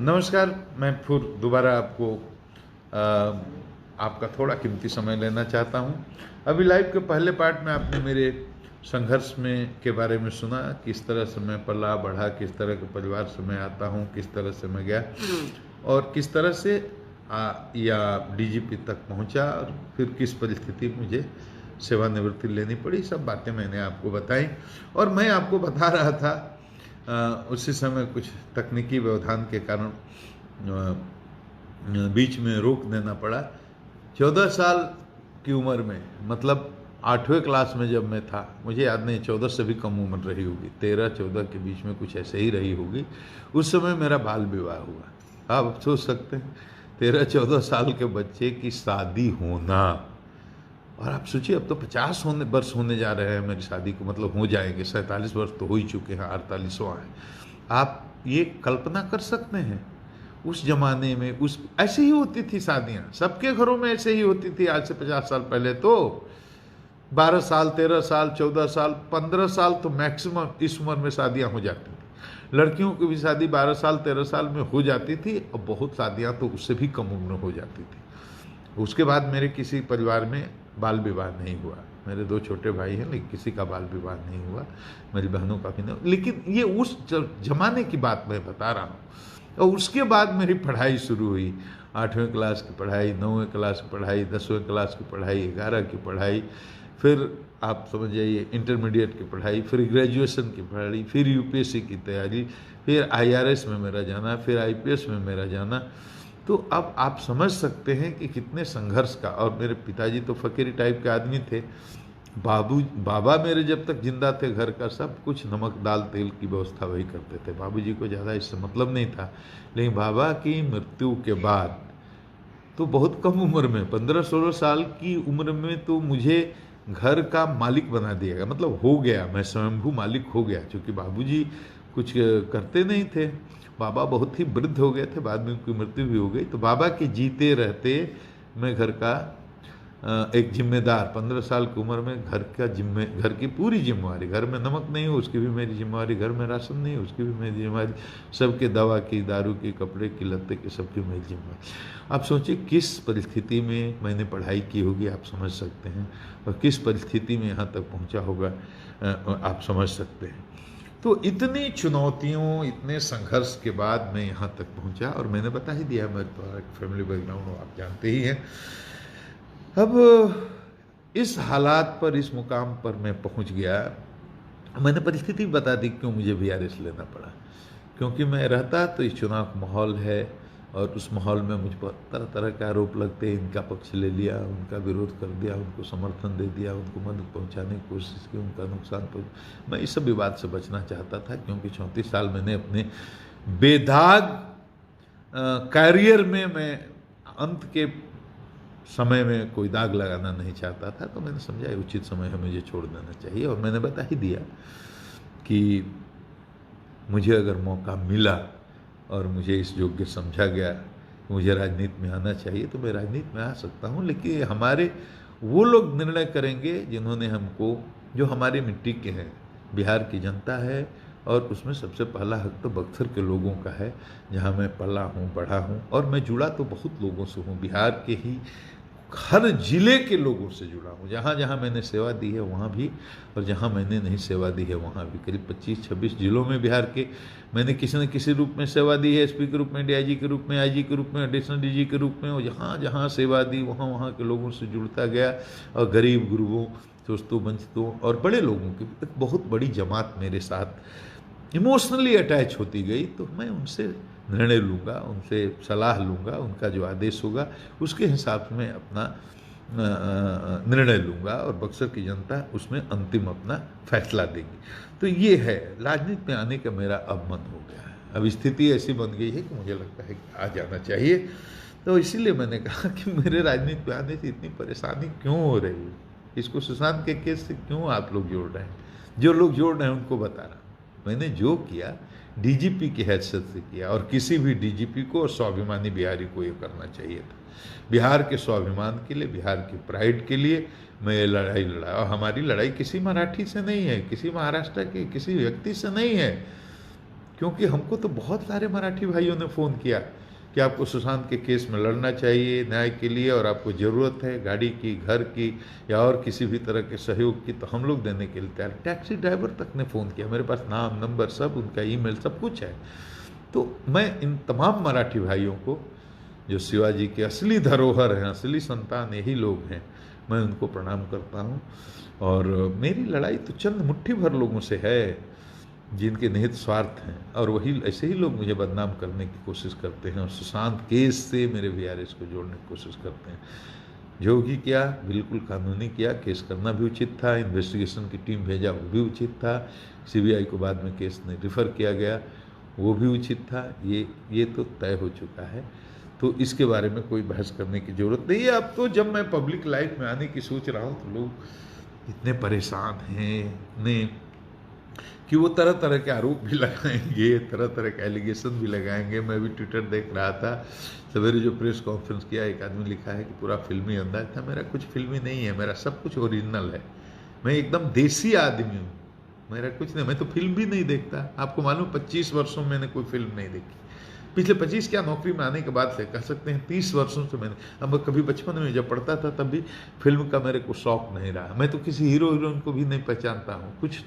नमस्कार। मैं फिर दोबारा आपको आपका थोड़ा कीमती समय लेना चाहता हूं। अभी लाइव के पहले पार्ट में आपने मेरे संघर्ष में के बारे में सुना, किस तरह से मैं पला बढ़ा, किस तरह के परिवार से मैं आता हूं, किस तरह से मैं गया और किस तरह से या डीजीपी तक पहुंचा और फिर किस परिस्थिति में मुझे सेवानिवृत्ति लेनी पड़ी। सब बातें मैंने आपको बताई और मैं आपको बता रहा था उसी समय कुछ तकनीकी व्यवधान के कारण बीच में रोक देना पड़ा। 14 साल की उम्र में, मतलब 8वें क्लास में जब मैं था, मुझे याद नहीं 14 से भी कम उम्र रही होगी, 13-14 के बीच में कुछ ऐसे ही रही होगी। उस समय मेरा बाल विवाह हुआ। आप सोच सकते हैं 13-14 साल के बच्चे की शादी होना। और आप सोचिए अब तो 50 वर्ष होने जा रहे हैं मेरी शादी को, मतलब हो जाएंगे, 47 वर्ष तो हो ही चुके हैं, 48वां है। आप ये कल्पना कर सकते हैं उस जमाने में उस ऐसे ही होती थी शादियां, सबके घरों में ऐसे ही होती थी। आज से 50 साल पहले तो 12 साल, 13 साल, 14 साल, 15 साल तो मैक्सिमम इस उम्र में शादियां हो जाती थी। लड़कियों की भी शादी 12 साल 13 साल में हो जाती थी और बहुत शादियां तो उससे भी कम उम्र हो जाती थी। उसके बाद मेरे किसी परिवार में बाल विवाह नहीं हुआ। मेरे 2 छोटे भाई हैं लेकिन किसी का बाल विवाह नहीं हुआ, मेरी बहनों का भी नहीं। लेकिन ये उस जमाने की बात मैं बता रहा हूँ। और उसके बाद मेरी पढ़ाई शुरू हुई। 8वें क्लास की पढ़ाई, 9वें क्लास की पढ़ाई, 10वें क्लास की पढ़ाई, 11 की पढ़ाई, फिर आप समझ जाइए इंटरमीडिएट की पढ़ाई, फिर ग्रेजुएशन की पढ़ाई, फिर यूपीएससी की तैयारी, फिर आईआरएस में मेरा जाना, फिर आईपीएस में मेरा जाना। तो अब आप समझ सकते हैं कि कितने संघर्ष का। और मेरे पिताजी तो फकीरी टाइप के आदमी थे। बाबा मेरे जब तक जिंदा थे घर का सब कुछ नमक दाल तेल की व्यवस्था वही करते थे। बाबूजी को ज़्यादा इससे मतलब नहीं था। लेकिन बाबा की मृत्यु के बाद तो बहुत कम उम्र में, 15-16 साल की उम्र में तो मुझे घर का मालिक बना दिया गया। मतलब हो गया, मैं स्वयंभू मालिक हो गया। क्योंकि बाबूजी कुछ करते नहीं थे। बाबा बहुत ही वृद्ध हो गए थे, बाद में उनकी मृत्यु भी हो गई। तो बाबा के जीते रहते मैं घर का एक जिम्मेदार, 15 साल की उम्र में घर की पूरी जिम्मेवारी, घर में नमक नहीं हो उसकी भी मेरी जिम्मेवारी, घर में राशन नहीं हो उसकी भी मेरी जिम्मेवारी, सबके दवा की, दारू की, कपड़े की, लत्ते की, सबकी मेरी जिम्मेवारी। आप सोचिए किस परिस्थिति में मैंने पढ़ाई की होगी, आप समझ सकते हैं। और किस परिस्थिति में यहाँ तक पहुँचा होगा आप समझ सकते हैं। तो इतनी चुनौतियों, इतने संघर्ष के बाद मैं यहाँ तक पहुँचा। और मैंने बता ही दिया मेरे फैमिली बैकग्राउंड आप जानते ही हैं। अब इस हालात पर, इस मुकाम पर मैं पहुंच गया। मैंने परिस्थिति बता दी क्यों मुझे वीआरएस लेना पड़ा। क्योंकि मैं रहता तो इस चुनाव का माहौल है और उस माहौल में मुझ पर तरह तरह के आरोप लगते हैं। इनका पक्ष ले लिया, उनका विरोध कर दिया, उनको समर्थन दे दिया, उनको मदद पहुंचाने की कोशिश की, उनका नुकसान पहुंचा। मैं इस सब विवाद से बचना चाहता था। क्योंकि 34 साल मैंने अपने बेदाग कैरियर में, मैं अंत के समय में कोई दाग लगाना नहीं चाहता था। तो मैंने समझा उचित समय है मुझे छोड़ देना चाहिए। और मैंने बता ही दिया कि मुझे अगर मौका मिला और मुझे इस योग्य समझा गया, मुझे राजनीति में आना चाहिए, तो मैं राजनीति में आ सकता हूँ। लेकिन हमारे वो लोग निर्णय करेंगे जिन्होंने हमको, जो हमारी मिट्टी के हैं, बिहार की जनता है। और उसमें सबसे पहला हक तो बक्सर के लोगों का है, जहाँ मैं पला हूँ, बढ़ा हूँ। और मैं जुड़ा तो बहुत लोगों से हूँ, बिहार के ही हर जिले के लोगों से जुड़ा हूँ। जहाँ जहाँ मैंने सेवा दी है वहाँ भी, और जहाँ मैंने नहीं सेवा दी है वहाँ भी। करीब 25-26 जिलों में बिहार के मैंने किसी न किसी रूप में सेवा दी है। एसपी के रूप में, डीआईजी के रूप में, आईजी के रूप में, एडिशनल डीजी के रूप में। और जहाँ जहाँ सेवा दी वहाँ वहाँ के लोगों से जुड़ता गया। और गरीब गुरुओं, सुस्तों, वंचितों और बड़े लोगों की एक बहुत बड़ी जमात मेरे साथ इमोशनली अटैच होती गई। तो मैं उनसे निर्णय लूँगा, उनसे सलाह लूँगा, उनका जो आदेश होगा उसके हिसाब से मैं अपना निर्णय लूँगा। और बक्सर की जनता उसमें अंतिम अपना फैसला देगी। तो ये है, राजनीति में आने का मेरा अब मन हो गया है। अब स्थिति ऐसी बन गई है कि मुझे लगता है कि आ जाना चाहिए। तो इसीलिए मैंने कहा कि मेरे राजनीति में आने से इतनी परेशानी क्यों हो रही है, इसको सुशांत के केस से क्यों आप लोग जोड़ रहे हैं। जो लोग जोड़ रहे हैं उनको बता रहा हूँ, मैंने जो किया डीजीपी की हैसियत से किया। और किसी भी डीजीपी को और स्वाभिमानी बिहारी को ये करना चाहिए था। बिहार के स्वाभिमान के लिए, बिहार की प्राइड के लिए मैं ये लड़ाई लड़ा। और हमारी लड़ाई किसी मराठी से नहीं है, किसी महाराष्ट्र के किसी व्यक्ति से नहीं है। क्योंकि हमको तो बहुत सारे मराठी भाइयों ने फ़ोन किया कि आपको सुशांत के केस में लड़ना चाहिए न्याय के लिए, और आपको ज़रूरत है गाड़ी की, घर की, या और किसी भी तरह के सहयोग की, तो हम लोग देने के लिए तैयार। टैक्सी ड्राइवर तक ने फ़ोन किया, मेरे पास नाम, नंबर, सब उनका ईमेल सब कुछ है। तो मैं इन तमाम मराठी भाइयों को, जो शिवाजी के असली धरोहर हैं, असली संतान यही लोग हैं, मैं उनको प्रणाम करता हूँ। और मेरी लड़ाई तो चंद मुट्ठी भर लोगों से है जिनके निहित स्वार्थ हैं, और वही ऐसे ही लोग मुझे बदनाम करने की कोशिश करते हैं और सुशांत केस से मेरे वीआरएस को जोड़ने की कोशिश करते हैं। जो भी किया बिल्कुल कानूनी किया, केस करना भी उचित था, इन्वेस्टिगेशन की टीम भेजा वो भी उचित था, सीबीआई को बाद में केस में रिफ़र किया गया वो भी उचित था। ये तो तय हो चुका है, तो इसके बारे में कोई बहस करने की ज़रूरत नहीं है। अब तो जब मैं पब्लिक लाइफ में आने की सोच रहा हूँ तो लोग इतने परेशान हैं इतने कि वो तरह तरह के आरोप भी लगाएंगे, तरह तरह के एलिगेशन भी लगाएंगे। मैं भी ट्विटर देख रहा था सवेरे, जो प्रेस कॉन्फ्रेंस किया, एक आदमी लिखा है कि पूरा फिल्मी अंदाज था। मेरा कुछ फिल्मी नहीं है, मेरा सब कुछ ओरिजिनल है। मैं एकदम देसी आदमी हूँ, मेरा कुछ नहीं, मैं तो फिल्म भी नहीं देखता। आपको मालूम 25 वर्षों में मैंने कोई फिल्म नहीं देखी। पिछले 25 क्या, नौकरी में आने के बाद से कह सकते हैं 30 वर्षों से मैंने, अब कभी बचपन में जब पढ़ता था तब भी फिल्म का मेरे को शौक नहीं रहा। मैं तो किसी हीरो हीरोइन को भी नहीं पहचानता हूँ। कुछ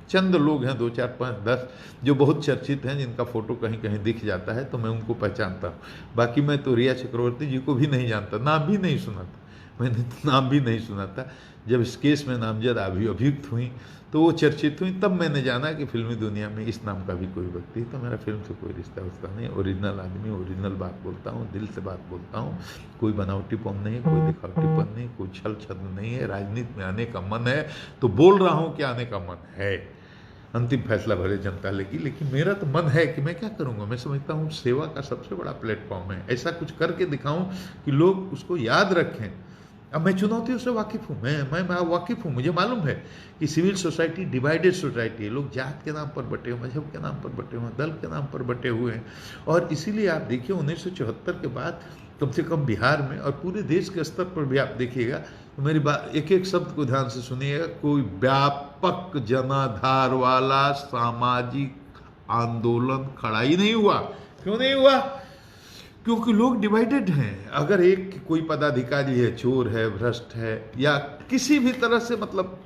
चंद लोग हैं, 2 4 5 10 जो बहुत चर्चित हैं, जिनका फोटो कहीं कहीं दिख जाता है तो मैं उनको पहचानता हूँ। बाकी मैं तो रिया चक्रवर्ती जी को भी नहीं जानता, नाम भी नहीं सुना था, मैंने तो नाम भी नहीं सुना था। जब इस केस में नामजद अभियुक्त हुई तो वो चर्चित हुई, तब मैंने जाना कि फिल्मी दुनिया में इस नाम का भी कोई व्यक्ति है। तो मेरा फिल्म से कोई रिश्ता उसका नहीं, ओरिजिनल आदमी, ओरिजिनल बात बोलता हूँ, दिल से बात बोलता हूँ। कोई बनावटीपन नहीं, कोई दिखावटीपन नहीं, कोई छल छद्म नहीं है। राजनीति में आने का मन है तो बोल रहा हूँ कि आने का मन है। अंतिम फैसला भले जनता लेगी, लेकिन मेरा तो मन है कि मैं क्या करूँगा। मैं समझता हूँ सेवा का सबसे बड़ा प्लेटफॉर्म है, ऐसा कुछ करके दिखाऊं कि लोग उसको याद रखें। अब मैं चुनौतियों से वाकिफ़ हूँ, मैं वाकिफ़ हूँ। मुझे मालूम है कि सिविल सोसाइटी डिवाइडेड सोसाइटी है, लोग जात के नाम पर बटे हुए, मजहब के नाम पर बटे हुए, दल के नाम पर बटे हुए हैं। और इसीलिए आप देखिए 1974 के बाद कम से कम बिहार में और पूरे देश के स्तर पर भी आप देखिएगा, तो मेरी बात एक एक शब्द को ध्यान से सुनिएगा, कोई व्यापक जनाधार वाला सामाजिक आंदोलन खड़ा ही नहीं हुआ। क्यों नहीं हुआ? क्योंकि लोग डिवाइडेड हैं। अगर एक कोई पदाधिकारी है, चोर है, भ्रष्ट है, या किसी भी तरह से मतलब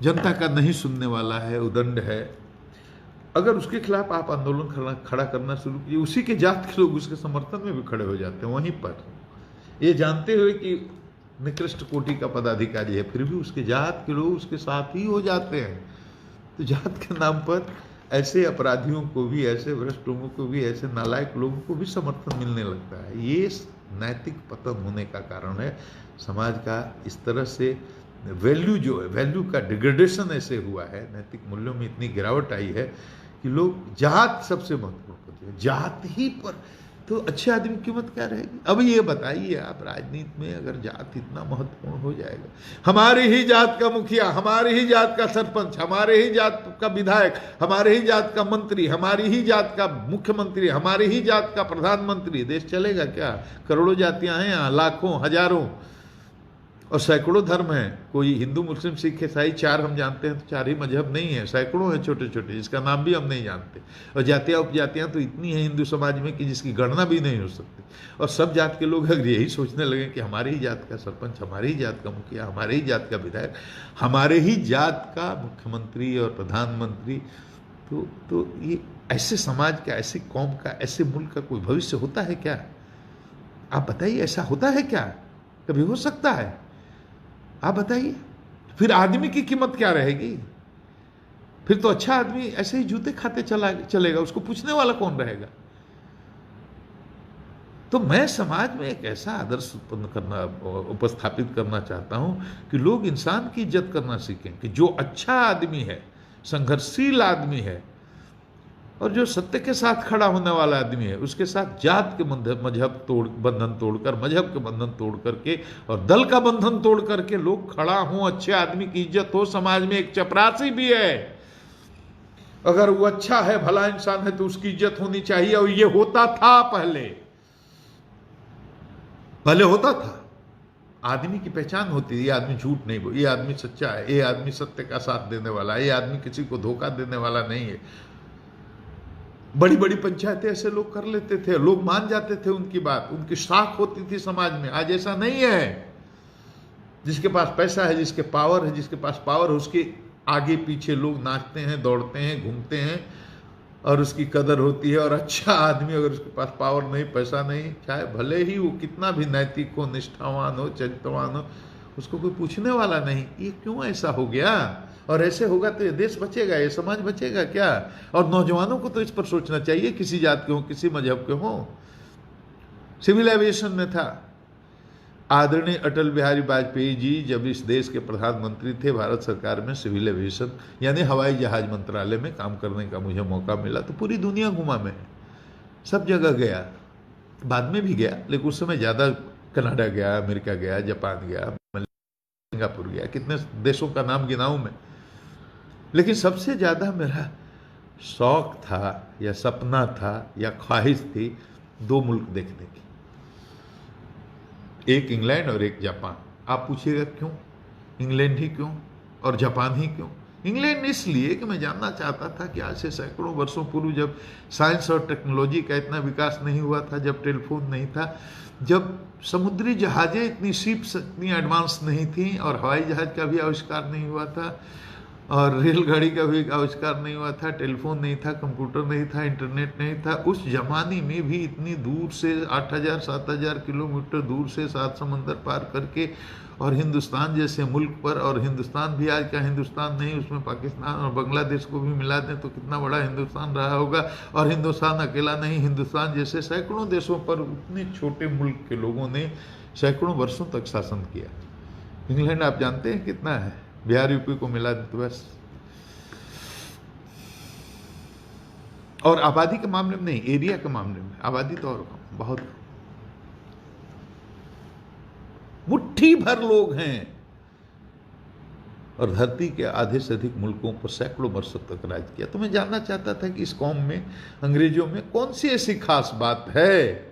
जनता का नहीं सुनने वाला है, उदंड है, अगर उसके खिलाफ आप आंदोलन खड़ा करना शुरू कीजिए, उसी के जात के लोग उसके समर्थन में भी खड़े हो जाते हैं वहीं पर, ये जानते हुए कि निकृष्ट कोटि का पदाधिकारी है, फिर भी उसके जात के लोग उसके साथ ही हो जाते हैं। तो जात के नाम पर ऐसे अपराधियों को भी, ऐसे भ्रष्ट लोगों को भी, ऐसे नालायक लोगों को भी समर्थन मिलने लगता है। ये नैतिक पतन होने का कारण है। समाज का इस तरह से वैल्यू जो है, वैल्यू का डिग्रेडेशन ऐसे हुआ है, नैतिक मूल्यों में इतनी गिरावट आई है कि लोग जात सबसे महत्वपूर्ण होती है, जात ही पर। तो अच्छे आदमी की कीमत क्या रहेगी? अब ये बताइए आप, राजनीति में अगर जात इतना महत्वपूर्ण हो जाएगा, हमारे ही जात का मुखिया, हमारे ही जात का सरपंच, हमारे ही जात का विधायक, हमारे ही जात का मंत्री, हमारी ही जात का मुख्यमंत्री, हमारे ही जात का प्रधानमंत्री, देश चलेगा क्या? करोड़ों जातियां हैं यहाँ, लाखों, हजारों और सैकड़ों धर्म हैं। कोई हिंदू, मुस्लिम, सिख, ईसाई 4 हम जानते हैं, तो 4 ही मजहब नहीं है, सैकड़ों हैं छोटे छोटे, जिसका नाम भी हम नहीं जानते। और जातियाँ उपजातियाँ तो इतनी हैं हिंदू समाज में कि जिसकी गणना भी नहीं हो सकती। और सब जात के लोग अगर यही सोचने लगे कि हमारे ही जात का सरपंच, हमारे ही जात का मुखिया, हमारे ही जात का विधायक, हमारे ही जात का मुख्यमंत्री और प्रधानमंत्री, तो ये ऐसे समाज का, ऐसी कौम का, ऐसे मुल्क का कोई भविष्य होता है क्या? आप बताइए, ऐसा होता है क्या? कभी हो सकता है? आप बताइए। फिर आदमी की कीमत क्या रहेगी? फिर तो अच्छा आदमी ऐसे ही जूते खाते चलेगा, उसको पूछने वाला कौन रहेगा? तो मैं समाज में एक ऐसा आदर्श उपस्थापित करना चाहता हूं कि लोग इंसान की इज्जत करना सीखें, कि जो अच्छा आदमी है, संघर्षशील आदमी है, और जो सत्य के साथ खड़ा होने वाला आदमी है, उसके साथ जात के बंधन तोड़कर, मजहब के बंधन तोड़ करके और दल का बंधन तोड़ करके लोग खड़ा हों, अच्छे आदमी की इज्जत हो। समाज में एक चपरासी भी है, अगर वो अच्छा है, भला इंसान है, तो उसकी इज्जत होनी चाहिए। और ये होता था पहले होता था। आदमी की पहचान होती है, ये आदमी झूठ नहीं बोल, ये आदमी सच्चा है, ये आदमी सत्य का साथ देने वाला है, ये आदमी किसी को धोखा देने वाला नहीं है। बड़ी बड़ी पंचायतें ऐसे लोग कर लेते थे, लोग मान जाते थे उनकी बात, उनकी साख होती थी समाज में। आज ऐसा नहीं है। जिसके पास पैसा है, जिसके पावर है, जिसके पास पावर है, उसके आगे पीछे लोग नाचते हैं, दौड़ते हैं, घूमते हैं और उसकी कदर होती है। और अच्छा आदमी अगर उसके पास पावर नहीं, पैसा नहीं, चाहे भले ही वो कितना भी नैतिक हो, निष्ठावान हो, चरित्रवान हो, उसको कोई पूछने वाला नहीं। ये क्यों ऐसा हो गया? और ऐसे होगा तो ये देश बचेगा, ये समाज बचेगा क्या? और नौजवानों को तो इस पर सोचना चाहिए, किसी जात के हो, किसी मजहब के हो। सिविल एविएशन में था, आदरणीय अटल बिहारी वाजपेयी जी जब इस देश के प्रधानमंत्री थे, भारत सरकार में सिविल एविएशन यानी हवाई जहाज मंत्रालय में काम करने का मुझे मौका मिला। तो पूरी दुनिया घुमा मैं, सब जगह गया, बाद में भी गया, लेकिन उस समय ज़्यादा कनाडा गया, अमेरिका गया, जापान गया, सिंगापुर गया, कितने देशों का नाम गिनाऊं मैं। लेकिन सबसे ज़्यादा मेरा शौक था या सपना था या ख्वाहिश थी 2 मुल्क देखने की, एक इंग्लैंड और एक जापान। आप पूछिएगा क्यों इंग्लैंड ही क्यों और जापान ही क्यों? इंग्लैंड इसलिए कि मैं जानना चाहता था कि आज से सैकड़ों वर्षों पूर्व, जब साइंस और टेक्नोलॉजी का इतना विकास नहीं हुआ था, जब टेलीफोन नहीं था, जब समुद्री जहाजें इतनी शिप्स इतनी एडवांस नहीं थी और हवाई जहाज का भी आविष्कार नहीं हुआ था और रेलगाड़ी का भी आविष्कार नहीं हुआ था, टेलीफोन नहीं था, कंप्यूटर नहीं था, इंटरनेट नहीं था, उस जमाने में भी इतनी दूर से 8,000-7,000 किलोमीटर दूर से 7 समंदर पार करके और हिंदुस्तान जैसे मुल्क पर, और हिंदुस्तान भी आज का हिंदुस्तान नहीं, उसमें पाकिस्तान और बांग्लादेश को भी मिला दें तो कितना बड़ा हिंदुस्तान रहा होगा। और हिंदुस्तान अकेला नहीं, हिंदुस्तान जैसे सैकड़ों देशों पर उतने छोटे मुल्क के लोगों ने सैकड़ों वर्षों तक शासन किया। इंग्लैंड आप जानते हैं कितना है, बिहार यूपी को मिला दे तो बस। और आबादी के मामले में नहीं, एरिया के मामले में आबादी तो और कम, बहुत मुट्ठी भर लोग हैं और धरती के आधे से अधिक मुल्कों पर सैकड़ों वर्षों तक राज किया। तो मैं जानना चाहता था कि इस कौम में, अंग्रेजों में कौन सी ऐसी खास बात है,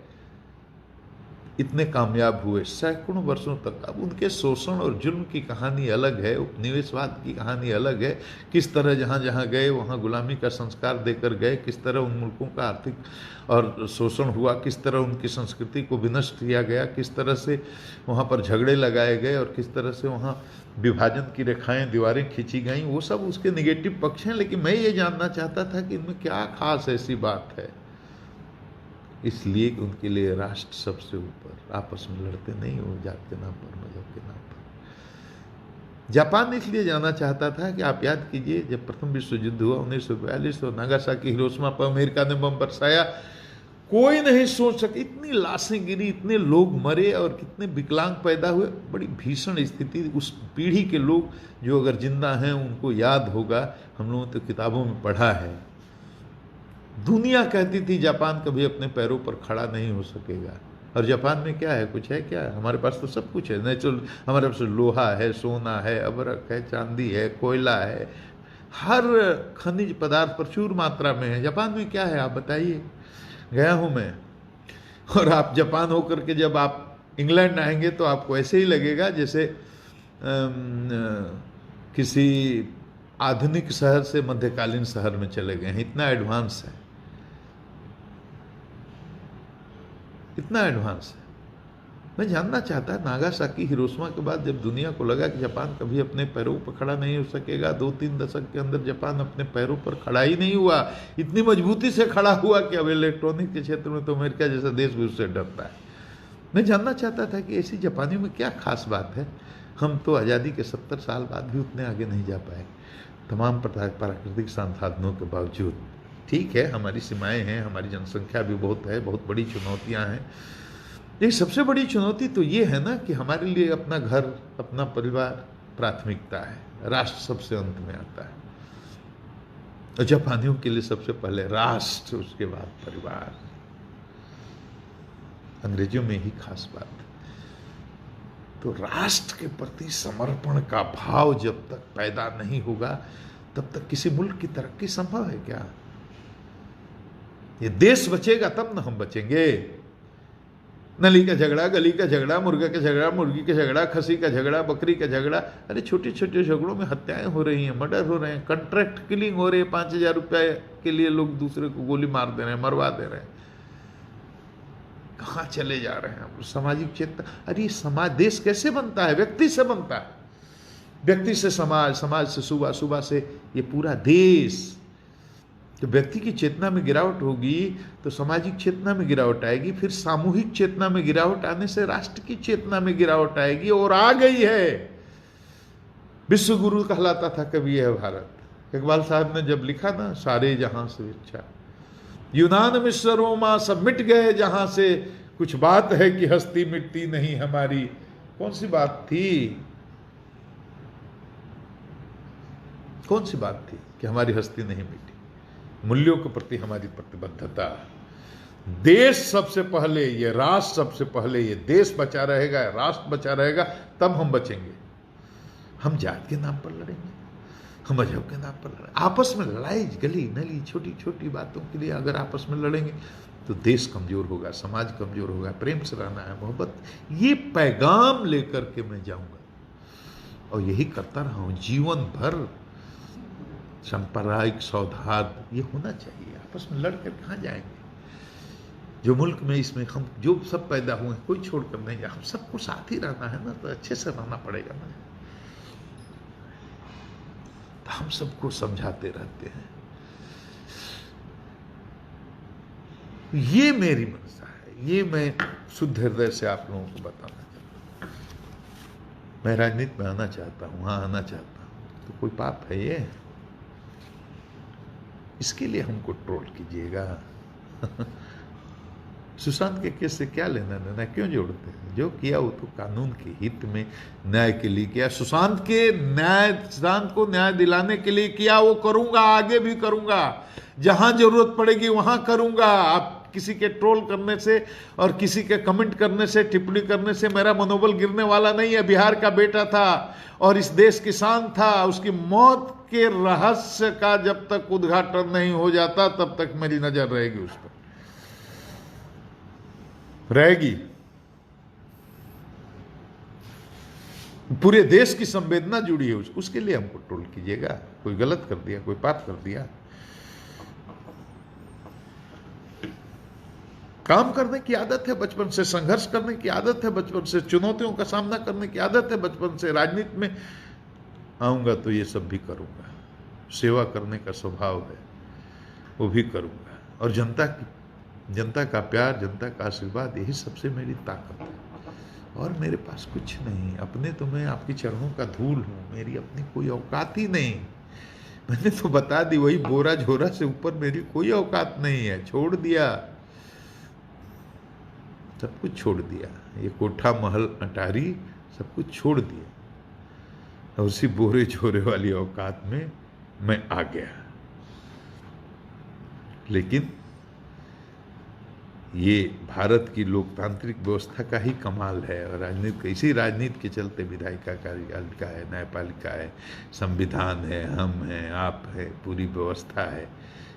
इतने कामयाब हुए सैकड़ों वर्षों तक। अब उनके शोषण और जुल्म की कहानी अलग है, उपनिवेशवाद की कहानी अलग है, किस तरह जहाँ जहाँ गए वहाँ गुलामी का संस्कार देकर गए, किस तरह उन मुल्कों का आर्थिक और शोषण हुआ, किस तरह उनकी संस्कृति को विनष्ट किया गया, किस तरह से वहाँ पर झगड़े लगाए गए और किस तरह से वहाँ विभाजन की रेखाएं, दीवारें खींची गईं, वो सब उसके निगेटिव पक्ष हैं। लेकिन मैं ये जानना चाहता था कि इनमें क्या खास ऐसी बात है, इसलिए कि उनके लिए राष्ट्र सबसे ऊपर, आपस में लड़ते नहीं हो जात के नाम पर, मजहब के नाम पर। जापान इसलिए जाना चाहता था कि आप याद कीजिए, जब प्रथम विश्व युद्ध हुआ 1942 और नागासाकी हिरोशिमा पर अमेरिका ने बम बरसाया, कोई नहीं सोच सके, इतनी लाशें गिरी, इतने लोग मरे और कितने विकलांग पैदा हुए, बड़ी भीषण स्थिति। उस पीढ़ी के लोग जो अगर जिंदा हैं उनको याद होगा, हम लोगों ने तो किताबों में पढ़ा है। दुनिया कहती थी जापान कभी अपने पैरों पर खड़ा नहीं हो सकेगा, और जापान में क्या है, कुछ है क्या? हमारे पास तो सब कुछ है, नेचुरल, हमारे पास लोहा है, सोना है, अबरक है, चांदी है, कोयला है, हर खनिज पदार्थ प्रचुर मात्रा में है। जापान में क्या है आप बताइए? गया हूँ मैं, और आप जापान होकर के जब आप इंग्लैंड आएंगे तो आपको ऐसे ही लगेगा जैसे किसी आधुनिक शहर से मध्यकालीन शहर में चले गए हैं, इतना एडवांस है, इतना एडवांस है। मैं जानना चाहता, नागासाकी हिरोशिमा के बाद जब दुनिया को लगा कि जापान कभी अपने पैरों पर खड़ा नहीं हो सकेगा, 2-3 दशक के अंदर जापान अपने पैरों पर खड़ा ही नहीं हुआ, इतनी मजबूती से खड़ा हुआ कि अब इलेक्ट्रॉनिक के क्षेत्र में तो अमेरिका जैसा देश भी उससे डरता है। मैं जानना चाहता था कि ऐसी जापानियों में क्या खास बात है। हम तो आज़ादी के 70 साल बाद भी उतने आगे नहीं जा पाए, तमाम प्राकृतिक संसाधनों के बावजूद। ठीक है, हमारी सीमाएं हैं, हमारी जनसंख्या भी बहुत है, बहुत बड़ी चुनौतियां हैं। लेकिन सबसे बड़ी चुनौती तो ये है ना कि हमारे लिए अपना घर, अपना परिवार प्राथमिकता है, राष्ट्र सबसे अंत में आता है। और जापानियों के लिए सबसे पहले राष्ट्र, उसके बाद परिवार। अंग्रेजों में ही खास बात है। तो राष्ट्र के प्रति समर्पण का भाव जब तक पैदा नहीं होगा तब तक किसी मुल्क की तरक्की संभव है क्या? ये देश बचेगा तब ना हम बचेंगे। नली का झगड़ा, गली का झगड़ा, मुर्गा का झगड़ा, मुर्गी का झगड़ा, खसी का झगड़ा, बकरी का झगड़ा। अरे छोटे छोटे झगड़ों में हत्याएं हो रही हैं, मर्डर हो रहे हैं, कॉन्ट्रैक्ट किलिंग हो रही है। 5,000 रुपये के लिए लोग दूसरे को गोली मार दे रहे हैं, मरवा दे रहे हैं। कहाँ चले जा रहे हैं सामाजिक चेतना? अरे ये समाज, देश कैसे बनता है? व्यक्ति से बनता है, व्यक्ति से समाज, समाज से सुबह, सुबह से ये पूरा देश। तो व्यक्ति की चेतना में गिरावट होगी तो सामाजिक चेतना में गिरावट आएगी, फिर सामूहिक चेतना में गिरावट आने से राष्ट्र की चेतना में गिरावट आएगी, और आ गई है। विश्व गुरु कहलाता था कभी यह भारत। इकबाल साहब ने जब लिखा ना, सारे जहां से इच्छा यूनान मिस्र रोमा सब मिट गए जहां से, कुछ बात है कि हस्ती मिटती नहीं हमारी। कौन सी बात थी? कौन सी बात थी कि हमारी हस्ती नहीं मिटी? मूल्यों के प्रति हमारी प्रतिबद्धता। देश सबसे पहले, ये राष्ट्र सबसे पहले। ये देश बचा रहेगा, राष्ट्र बचा रहेगा, तब हम बचेंगे। हम जात के नाम पर लड़ेंगे, हम मजहब के नाम पर लड़ेंगे, आपस में लड़ाई गली नली छोटी छोटी बातों के लिए अगर आपस में लड़ेंगे तो देश कमजोर होगा, समाज कमजोर होगा। प्रेम से रहना है, मोहब्बत, ये पैगाम लेकर के मैं जाऊंगा और यही करता रहा हूं जीवन भर। सांप्रदायिक सौहार्द ये होना चाहिए। आपस में लड़कर कहाँ जाएंगे? जो मुल्क में, इसमें हम जो सब पैदा हुए हैं, कोई छोड़कर नहीं जाए। हम सबको साथ ही रहना है ना, तो अच्छे से रहना पड़ेगा ना। तो हम सबको समझाते रहते हैं। ये मेरी मनसा है, ये मैं शुद्ध हृदय से आप लोगों को बताना चाहता हूं। मैं राजनीति में आना चाहता हूं, हाँ आना चाहता हूं, तो कोई पाप है ये? इसके लिए हमको ट्रोल कीजिएगा। सुशांत के केस से क्या लेना देना, क्यों जोड़ते हैं? जो किया वो तो कानून के हित में, न्याय के लिए किया। सुशांत को न्याय दिलाने के लिए किया, वो करूंगा, आगे भी करूंगा, जहां जरूरत पड़ेगी वहां करूंगा। आप किसी के ट्रोल करने से और किसी के कमेंट करने से, टिप्पणी करने से मेरा मनोबल गिरने वाला नहीं है। बिहार का बेटा था और इस देश की शान था। उसकी मौत के रहस्य का जब तक उद्घाटन नहीं हो जाता तब तक मेरी नजर रहेगी उस पर, रहेगी। पूरे देश की संवेदना जुड़ी है उसके लिए हमको ट्रोल कीजिएगा। कोई गलत कर दिया, कोई पाप कर दिया, काम करने की आदत है बचपन से, संघर्ष करने की आदत है बचपन से, चुनौतियों का सामना करने की आदत है बचपन से। राजनीति में आऊंगा तो ये सब भी करूंगा। सेवा करने का स्वभाव है, वो भी करूंगा। और जनता का प्यार, जनता का आशीर्वाद, यही सबसे मेरी ताकत है। और मेरे पास कुछ नहीं। अपने तो मैं आपके चरणों का धूल हूं, मेरी अपनी कोई औकात ही नहीं। मैंने तो बता दी, वही बोरा झोरा से ऊपर मेरी कोई औकात नहीं है। छोड़ दिया, सब कुछ छोड़ दिया। ये कोठा महल अटारी सब कुछ छोड़ दिया, और उसी बोरे झोरे वाली औकात में मैं आ गया। लेकिन ये भारत की लोकतांत्रिक व्यवस्था का ही कमाल है। और राजनीति, इसी राजनीति के चलते विधायिका, कार्यपालिका है, न्यायपालिका है, संविधान है, हम हैं, आप है, पूरी व्यवस्था है।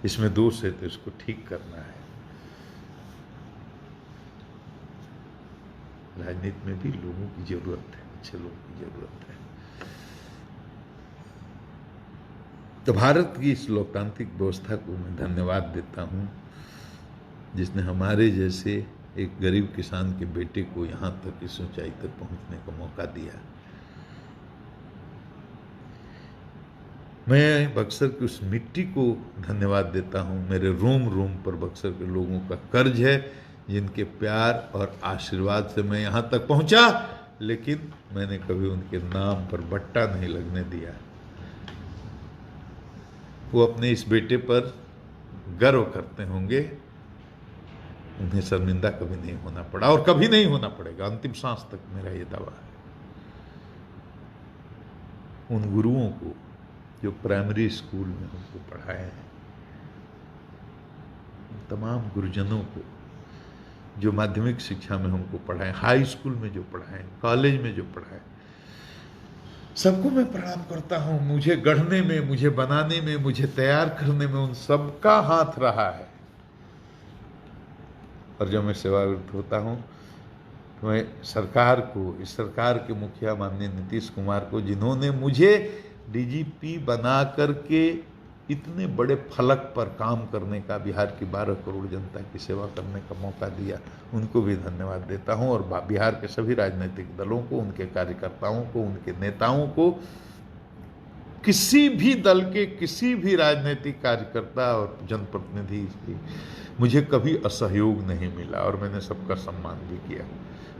इसमें दोष है तो इसको ठीक करना है। राजनीति में भी लोगों की जरूरत है, अच्छे लोगों की जरूरत है। तो भारत की इस लोकतांत्रिक व्यवस्था को मैं धन्यवाद देता हूं, जिसने हमारे जैसे एक गरीब किसान के बेटे को यहाँ तक, इस ऊंचाई तक पहुंचने का मौका दिया। मैं बक्सर की उस मिट्टी को धन्यवाद देता हूँ। मेरे रोम रोम पर बक्सर के लोगों का कर्ज है, जिनके प्यार और आशीर्वाद से मैं यहाँ तक पहुँचा। लेकिन मैंने कभी उनके नाम पर बट्टा नहीं लगने दिया। वो अपने इस बेटे पर गर्व करते होंगे, उन्हें शर्मिंदा कभी नहीं होना पड़ा और कभी नहीं होना पड़ेगा। अंतिम सांस तक मेरा ये दावा है। उन गुरुओं को जो प्राइमरी स्कूल में हमको पढ़ाए हैं, तमाम गुरुजनों को जो माध्यमिक शिक्षा में हमको पढ़ाए, हाई स्कूल में जो पढ़ाए, कॉलेज में जो पढ़ाए, सबको मैं प्रणाम करता हूं। मुझे गढ़ने में, मुझे बनाने में, मुझे तैयार करने में उन सबका हाथ रहा है। और जब मैं सेवानिवृत्त होता हूं मैं सरकार को, इस सरकार के मुखिया माननीय नीतीश कुमार को, जिन्होंने मुझे डीजीपी बना करके इतने बड़े फलक पर काम करने का, बिहार की 12 करोड़ जनता की सेवा करने का मौका दिया, उनको भी धन्यवाद देता हूं। और बिहार के सभी राजनीतिक दलों को, उनके कार्यकर्ताओं को, उनके नेताओं को, किसी भी दल के किसी भी राजनीतिक कार्यकर्ता और जनप्रतिनिधि मुझे कभी असहयोग नहीं मिला और मैंने सबका सम्मान भी किया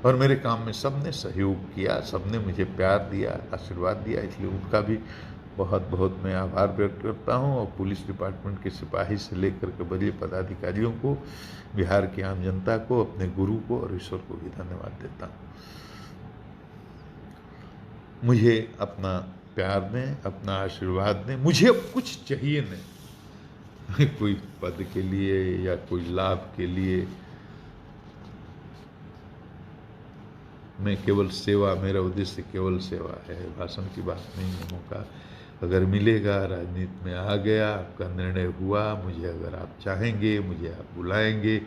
और मेरे काम में सबने सहयोग किया, सबने मुझे प्यार दिया, आशीर्वाद दिया, इसलिए उनका भी बहुत बहुत मैं आभार व्यक्त करता हूं। और पुलिस डिपार्टमेंट के सिपाही से लेकर के बड़े पदाधिकारियों को, बिहार की आम जनता को, अपने गुरु को और ईश्वर को भी धन्यवाद देता हूं। मुझे अपना प्यार दें, अपना आशीर्वाद दें, मुझे अब कुछ चाहिए नहीं कोई पद के लिए या कोई लाभ के लिए। मैं केवल सेवा, मेरा उद्देश्य केवल सेवा है, भाषण की बात नहीं है। मौका अगर मिलेगा, राजनीति में आ गया, आपका निर्णय हुआ, मुझे अगर आप चाहेंगे, मुझे आप बुलाएंगे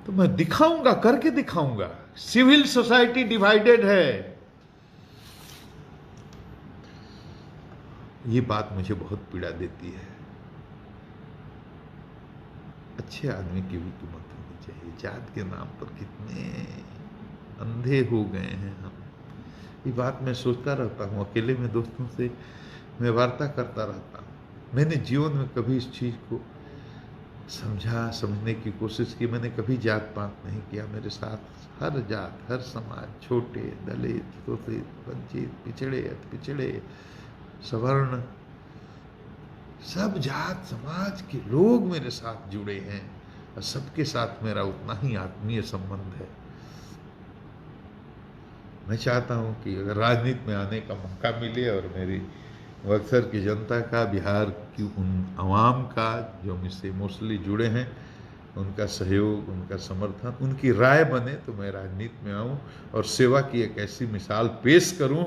तो मैं दिखाऊंगा, करके दिखाऊंगा। सिविल सोसाइटी डिवाइडेड है, ये बात मुझे बहुत पीड़ा देती है। अच्छे आदमी की भी कीमत होनी चाहिए। जात के नाम पर कितने अंधे हो गए हैं हम, ये बात मैं सोचता रहता हूँ। अकेले में दोस्तों से मैं वार्ता करता रहता हूँ। मैंने जीवन में कभी इस चीज़ को समझने की कोशिश की। मैंने कभी जात पात नहीं किया। मेरे साथ हर जात, हर समाज, छोटे, दलित, शोषित, वंचित, पिछड़े, अतिपिछड़े, सवर्ण, सब जात समाज के लोग मेरे साथ जुड़े हैं और सबके साथ मेरा उतना ही आत्मीय संबंध है। मैं चाहता हूं कि अगर राजनीति में आने का मौका मिले और मेरी बक्सर की जनता का, बिहार की उन आवाम का जो मुझसे मोस्टली जुड़े हैं, उनका सहयोग, उनका समर्थन, उनकी राय बने तो मैं राजनीति में आऊं और सेवा की एक ऐसी मिसाल पेश करूं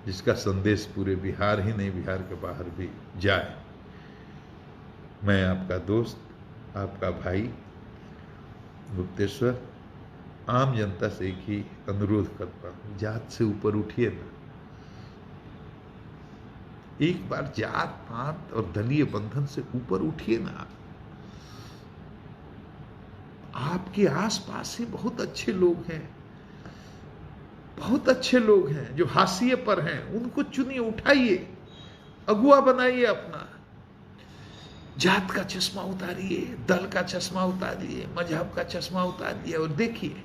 जिसका संदेश पूरे बिहार ही नहीं, बिहार के बाहर भी जाए। मैं आपका दोस्त, आपका भाई गुप्तेश्वर आम जनता से एक ही अनुरोध करता हूं, जात से ऊपर उठिए ना। एक बार जात पात और दलीय बंधन से ऊपर उठिए ना। आपके आसपास ही बहुत अच्छे लोग हैं, बहुत अच्छे लोग हैं जो हाशिए पर हैं, उनको चुनिए, उठाइए, अगुआ बनाइए अपना। जात का चश्मा उतारिए, दल का चश्मा उतारिए, मजहब का चश्मा उतारिए और देखिए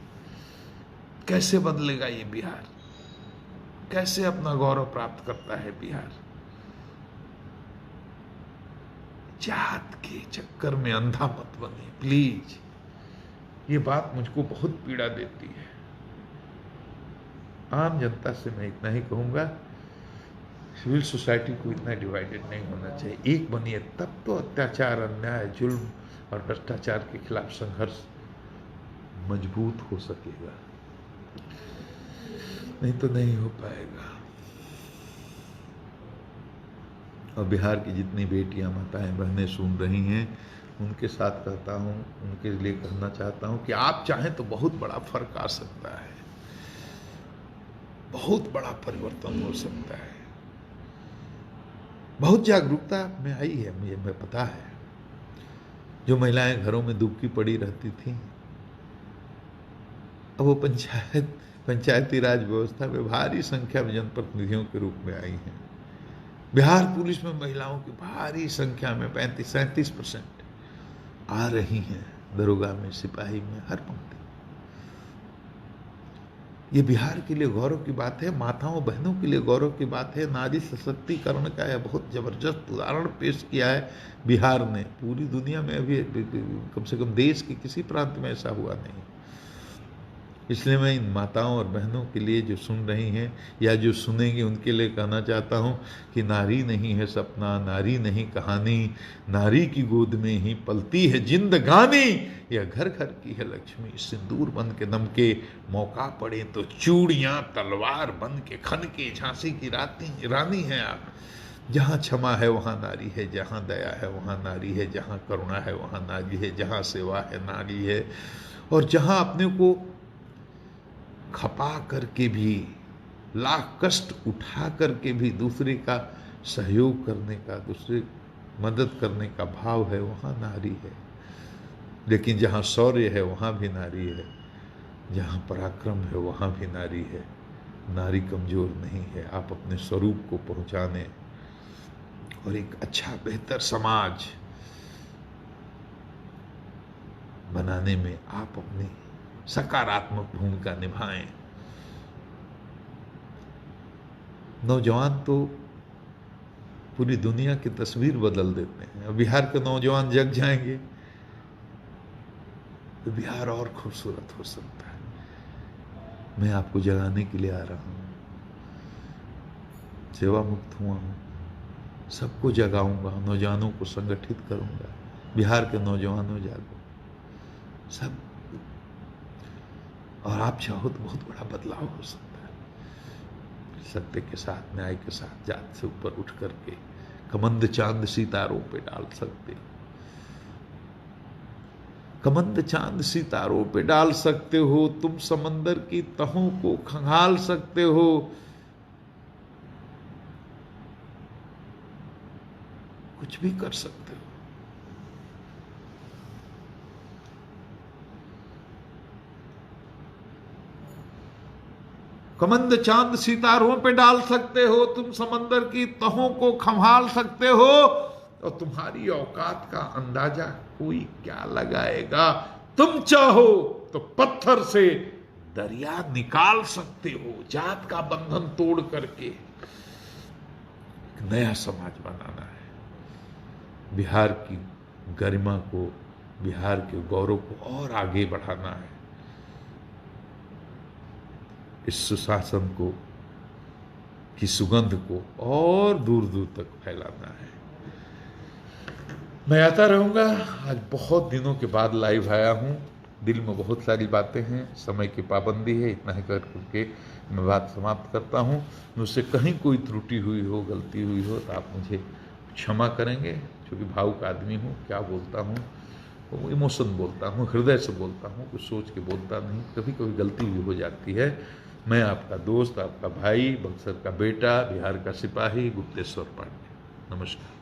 कैसे बदलेगा ये बिहार, कैसे अपना गौरव प्राप्त करता है बिहार। जात के चक्कर में अंधा मत बनिए प्लीज, ये बात मुझको बहुत पीड़ा देती है। आम जनता से मैं इतना ही कहूंगा, सिविल सोसाइटी को इतना डिवाइडेड नहीं होना चाहिए। एक बनिए, तब तो अत्याचार, अन्याय, जुल्म और भ्रष्टाचार के खिलाफ संघर्ष मजबूत हो सकेगा, नहीं तो नहीं हो पाएगा। और बिहार की जितनी बेटियां, माताएं, बहनें सुन रही हैं, उनके साथ कहता हूं, उनके लिए कहना चाहता हूं कि आप चाहें तो बहुत बड़ा फर्क आ सकता है, बहुत बड़ा परिवर्तन हो सकता है। बहुत जागरूकता में आई है, मुझे पता है। जो महिलाएं घरों में दुबकी पड़ी रहती थी, अब वो पंचायती राज व्यवस्था में भारी संख्या में जनप्रतिनिधियों के रूप में आई हैं। बिहार पुलिस में महिलाओं की भारी संख्या में 35-37% आ रही हैं, दरोगा में, सिपाही में, हर पंक्ति। ये बिहार के लिए गौरव की बात है, माताओं बहनों के लिए गौरव की बात है। नारी सशक्तिकरण का यह बहुत जबरदस्त उदाहरण पेश किया है बिहार ने। पूरी दुनिया में अभी कम से कम देश के किसी प्रांत में ऐसा हुआ नहीं। इसलिए मैं इन माताओं और बहनों के लिए जो सुन रही हैं या जो सुनेंगी, उनके लिए कहना चाहता हूं कि नारी नहीं है सपना, नारी नहीं कहानी, नारी की गोद में ही पलती है जिंदगानी। यह घर घर की है लक्ष्मी, सिंदूर बन के दमके, मौका पड़े तो चूड़ियां तलवार बन के खनके, झांसी की रानी हैं आप। जहाँ क्षमा है वहाँ नारी है, जहाँ दया है वहाँ नारी है, जहाँ करुणा है वहाँ नारी है, जहाँ सेवा है नारी है। और जहां अपने को खपा करके भी, लाख कष्ट उठा करके भी दूसरे का सहयोग करने का, दूसरे मदद करने का भाव है, वहां नारी है। लेकिन जहां शौर्य है वहां भी नारी है, जहां पराक्रम है वहां भी नारी है। नारी कमजोर नहीं है। आप अपने स्वरूप को पहुंचाने और एक अच्छा बेहतर समाज बनाने में आप अपनी सकारात्मक भूमिका निभाएं। नौजवान तो पूरी दुनिया की तस्वीर बदल देते हैं। बिहार के नौजवान जग जाएंगे तो बिहार और खूबसूरत हो सकता है। मैं आपको जगाने के लिए आ रहा हूं, सेवा मुक्त हुआ हूं, सबको जगाऊंगा, नौजवानों को संगठित करूंगा। बिहार के नौजवानों जागो सब, और आप चाहो तो बहुत बड़ा बदलाव हो सकता है। सत्य के साथ, न्याय के साथ, जात से ऊपर उठ करके कमंद चांद सितारों पे डाल सकते हो, कमंद चांद सितारों पे डाल सकते हो। तुम समंदर की तहों को खंगाल सकते हो। कुछ भी कर सकते हो। कमंद चांद सितारों पे डाल सकते हो, तुम समंदर की तहों को खंगाल सकते हो, और तुम्हारी औकात का अंदाजा कोई क्या लगाएगा। तुम चाहो तो पत्थर से दरिया निकाल सकते हो। जात का बंधन तोड़ करके एक नया समाज बनाना है। बिहार की गरिमा को, बिहार के गौरव को और आगे बढ़ाना है। इस सुशासन को, की सुगंध को और दूर दूर तक फैलाना है। मैं आता रहूंगा। आज बहुत दिनों के बाद लाइव आया हूं। दिल में बहुत सारी बातें हैं, समय की पाबंदी है, इतना ही करके मैं बात समाप्त करता हूं। मुझसे कहीं कोई त्रुटि हुई हो, गलती हुई हो तो आप मुझे क्षमा करेंगे, क्योंकि भावुक आदमी हूं। क्या बोलता हूं वो इमोशन बोलता हूं, हृदय से बोलता हूं, कुछ सोच के बोलता नहीं। कभी कभी गलती भी हो जाती है। मैं आपका दोस्त, आपका भाई, बक्सर का बेटा, बिहार का सिपाही गुप्तेश्वर पांडे। नमस्कार।